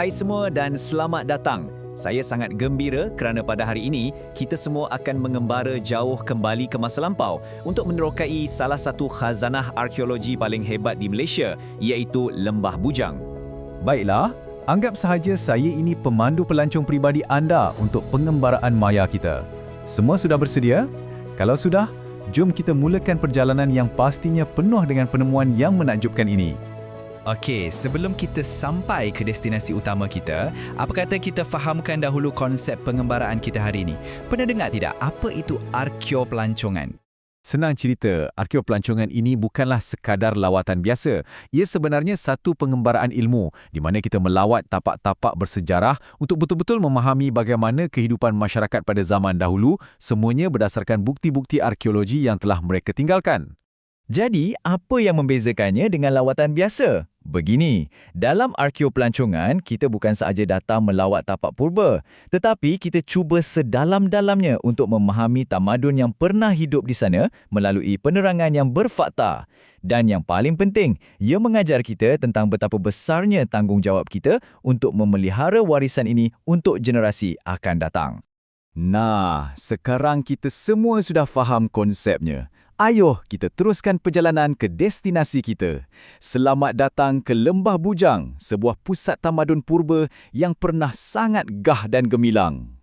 Hai semua dan selamat datang. Saya sangat gembira kerana pada hari ini kita semua akan mengembara jauh kembali ke masa lampau untuk menerokai salah satu khazanah arkeologi paling hebat di Malaysia, iaitu Lembah Bujang. Baiklah, anggap sahaja saya ini pemandu pelancong peribadi anda untuk pengembaraan maya kita. Semua sudah bersedia? Kalau sudah, jom kita mulakan perjalanan yang pastinya penuh dengan penemuan yang menakjubkan ini. Okey, sebelum kita sampai ke destinasi utama kita, apa kata kita fahamkan dahulu konsep pengembaraan kita hari ini? Pernah dengar tidak apa itu arkeopelancongan? Senang cerita, arkeopelancongan ini bukanlah sekadar lawatan biasa. Ia sebenarnya satu pengembaraan ilmu di mana kita melawat tapak-tapak bersejarah untuk betul-betul memahami bagaimana kehidupan masyarakat pada zaman dahulu, semuanya berdasarkan bukti-bukti arkeologi yang telah mereka tinggalkan. Jadi, apa yang membezakannya dengan lawatan biasa? Begini, dalam arkeopelancongan, kita bukan sahaja datang melawat tapak purba, tetapi kita cuba sedalam-dalamnya untuk memahami tamadun yang pernah hidup di sana melalui penerangan yang berfakta. Dan yang paling penting, ia mengajar kita tentang betapa besarnya tanggungjawab kita untuk memelihara warisan ini untuk generasi akan datang. Nah, sekarang kita semua sudah faham konsepnya. Ayuh kita teruskan perjalanan ke destinasi kita. Selamat datang ke Lembah Bujang, sebuah pusat tamadun purba yang pernah sangat gah dan gemilang.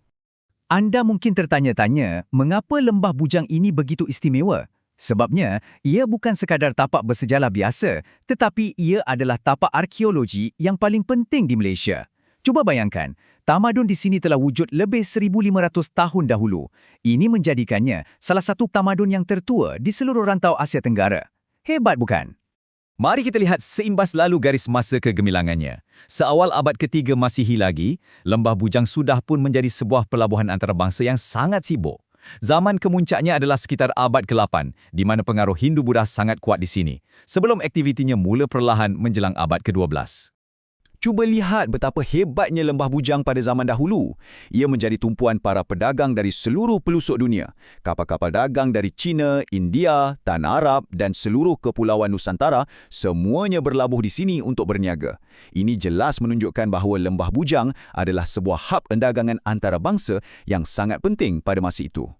Anda mungkin tertanya-tanya, mengapa Lembah Bujang ini begitu istimewa? Sebabnya, ia bukan sekadar tapak bersejarah biasa, tetapi ia adalah tapak arkeologi yang paling penting di Malaysia. Cuba bayangkan, tamadun di sini telah wujud lebih 1,500 tahun dahulu. Ini menjadikannya salah satu tamadun yang tertua di seluruh rantau Asia Tenggara. Hebat bukan? Mari kita lihat seimbas lalu garis masa kegemilangannya. Seawal abad ketiga Masihi lagi, Lembah Bujang sudah pun menjadi sebuah pelabuhan antarabangsa yang sangat sibuk. Zaman kemuncaknya adalah sekitar abad ke-8, di mana pengaruh Hindu-Buddha sangat kuat di sini, sebelum aktivitinya mula perlahan menjelang abad ke-12. Cuba lihat betapa hebatnya Lembah Bujang pada zaman dahulu. Ia menjadi tumpuan para pedagang dari seluruh pelosok dunia. Kapal-kapal dagang dari China, India, Tanah Arab dan seluruh kepulauan Nusantara semuanya berlabuh di sini untuk berniaga. Ini jelas menunjukkan bahawa Lembah Bujang adalah sebuah hub perdagangan antarabangsa yang sangat penting pada masa itu.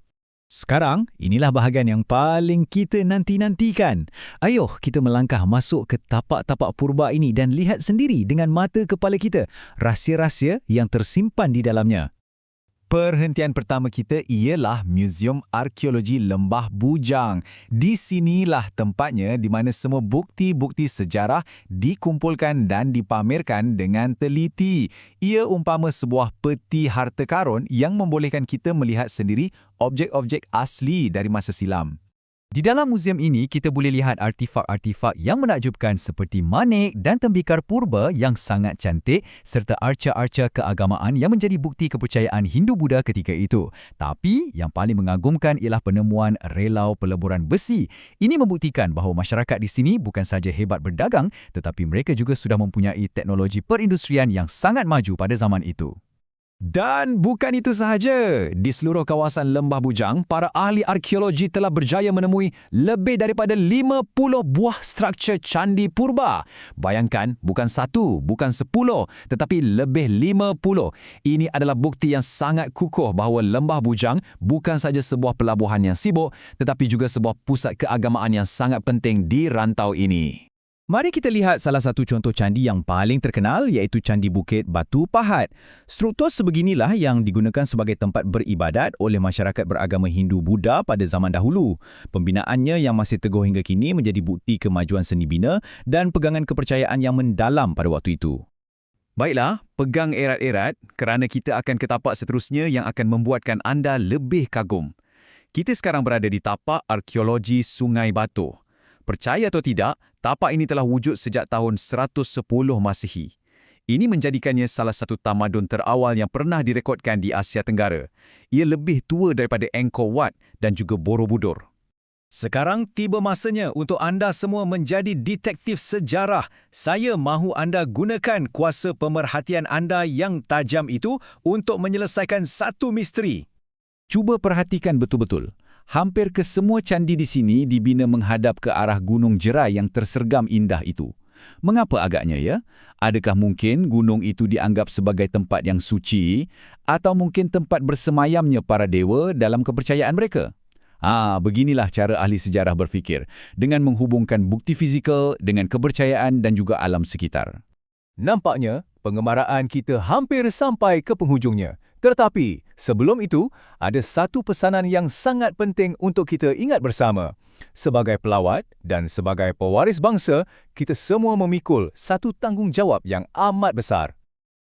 Sekarang, inilah bahagian yang paling kita nanti-nantikan. Ayuh kita melangkah masuk ke tapak-tapak purba ini dan lihat sendiri dengan mata kepala kita rahsia-rahsia yang tersimpan di dalamnya. Perhentian pertama kita ialah Muzium Arkeologi Lembah Bujang. Di sinilah tempatnya di mana semua bukti-bukti sejarah dikumpulkan dan dipamerkan dengan teliti. Ia umpama sebuah peti harta karun yang membolehkan kita melihat sendiri objek-objek asli dari masa silam. Di dalam muzium ini, kita boleh lihat artifak-artifak yang menakjubkan seperti manik dan tembikar purba yang sangat cantik serta arca-arca keagamaan yang menjadi bukti kepercayaan Hindu-Buddha ketika itu. Tapi, yang paling mengagumkan ialah penemuan relau peleburan besi. Ini membuktikan bahawa masyarakat di sini bukan sahaja hebat berdagang, tetapi mereka juga sudah mempunyai teknologi perindustrian yang sangat maju pada zaman itu. Dan bukan itu sahaja. Di seluruh kawasan Lembah Bujang, para ahli arkeologi telah berjaya menemui lebih daripada 50 buah struktur candi purba. Bayangkan, bukan 1, bukan 10, tetapi lebih 50. Ini adalah bukti yang sangat kukuh bahawa Lembah Bujang bukan sahaja sebuah pelabuhan yang sibuk, tetapi juga sebuah pusat keagamaan yang sangat penting di rantau ini. Mari kita lihat salah satu contoh candi yang paling terkenal iaitu Candi Bukit Batu Pahat. Struktur sebeginilah yang digunakan sebagai tempat beribadat oleh masyarakat beragama Hindu-Buddha pada zaman dahulu. Pembinaannya yang masih teguh hingga kini menjadi bukti kemajuan seni bina dan pegangan kepercayaan yang mendalam pada waktu itu. Baiklah, pegang erat-erat kerana kita akan ke tapak seterusnya yang akan membuatkan anda lebih kagum. Kita sekarang berada di tapak arkeologi Sungai Batuh. Percaya atau tidak, tapak ini telah wujud sejak tahun 110 Masihi. Ini menjadikannya salah satu tamadun terawal yang pernah direkodkan di Asia Tenggara. Ia lebih tua daripada Angkor Wat dan juga Borobudur. Sekarang tiba masanya untuk anda semua menjadi detektif sejarah. Saya mahu anda gunakan kuasa pemerhatian anda yang tajam itu untuk menyelesaikan satu misteri. Cuba perhatikan betul-betul. Hampir kesemua candi di sini dibina menghadap ke arah Gunung Jerai yang tersergam indah itu. Mengapa agaknya ya? Adakah mungkin gunung itu dianggap sebagai tempat yang suci atau mungkin tempat bersemayamnya para dewa dalam kepercayaan mereka? Beginilah cara ahli sejarah berfikir dengan menghubungkan bukti fizikal dengan kepercayaan dan juga alam sekitar. Nampaknya, pengemaraan kita hampir sampai ke penghujungnya. Tetapi, sebelum itu, ada satu pesanan yang sangat penting untuk kita ingat bersama. Sebagai pelawat dan sebagai pewaris bangsa, kita semua memikul satu tanggungjawab yang amat besar.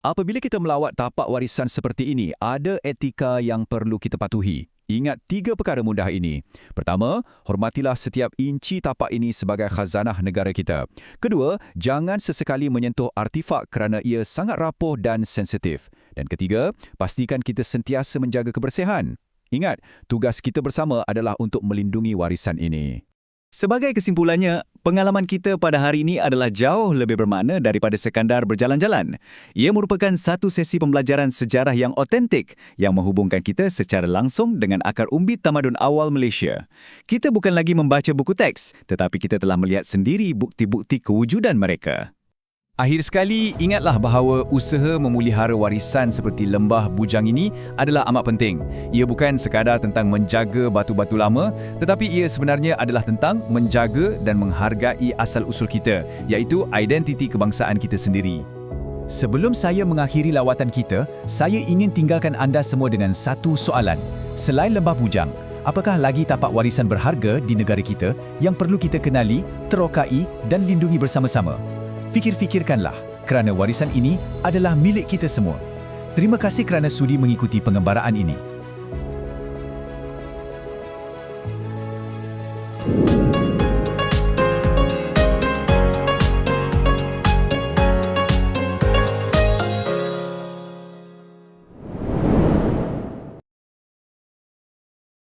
Apabila kita melawat tapak warisan seperti ini, ada etika yang perlu kita patuhi. Ingat 3 perkara mudah ini. Pertama, hormatilah setiap inci tapak ini sebagai khazanah negara kita. Kedua, jangan sesekali menyentuh artifak kerana ia sangat rapuh dan sensitif. Dan ketiga, pastikan kita sentiasa menjaga kebersihan. Ingat, tugas kita bersama adalah untuk melindungi warisan ini. Sebagai kesimpulannya, pengalaman kita pada hari ini adalah jauh lebih bermakna daripada sekadar berjalan-jalan. Ia merupakan satu sesi pembelajaran sejarah yang otentik yang menghubungkan kita secara langsung dengan akar umbit tamadun awal Malaysia. Kita bukan lagi membaca buku teks, tetapi kita telah melihat sendiri bukti-bukti kewujudan mereka. Akhir sekali, ingatlah bahawa usaha memulihara warisan seperti Lembah Bujang ini adalah amat penting. Ia bukan sekadar tentang menjaga batu-batu lama, tetapi ia sebenarnya adalah tentang menjaga dan menghargai asal-usul kita, iaitu identiti kebangsaan kita sendiri. Sebelum saya mengakhiri lawatan kita, saya ingin tinggalkan anda semua dengan satu soalan. Selain Lembah Bujang, apakah lagi tapak warisan berharga di negara kita yang perlu kita kenali, terokai dan lindungi bersama-sama? Fikir-fikirkanlah, kerana warisan ini adalah milik kita semua. Terima kasih kerana sudi mengikuti pengembaraan ini.